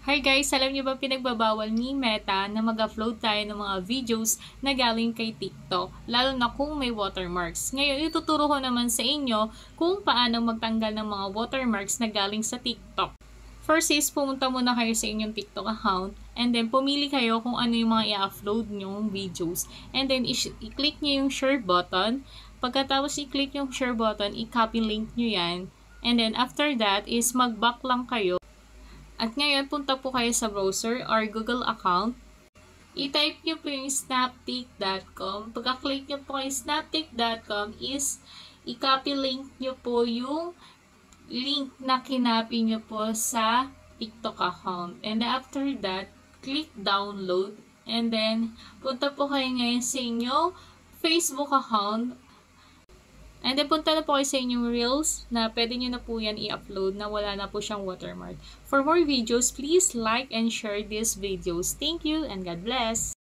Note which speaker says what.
Speaker 1: Hi guys! Alam niyo ba pinagbabawal ni Meta na mag-upload tayo ng mga videos na galing kay TikTok, lalo na kung may watermarks. Ngayon, ituturo ko naman sa inyo kung paano magtanggal ng mga watermarks na galing sa TikTok. First is, pumunta muna kayo sa inyong TikTok account and then pumili kayo kung ano yung mga i-upload nyong videos. And then, i-click nyo yung share button. Pagkatapos i-click yung share button, i-copy link nyo yan. And then, after that is mag-back lang kayo. At ngayon, punta po kayo sa browser or Google account. I-type nyo po yung snaptik.com. Pagka-click nyo po yung snaptik.com is i-copy link nyo po yung link na kinapi nyo po sa TikTok account. And after that, click download. And then, punta po kayo ngayon sa inyong Facebook account. And then, punta na po kayo sa inyong Reels na pwede nyo na po yan i-upload na wala na po siyang watermark. For more videos, please like and share these videos. Thank you and God bless!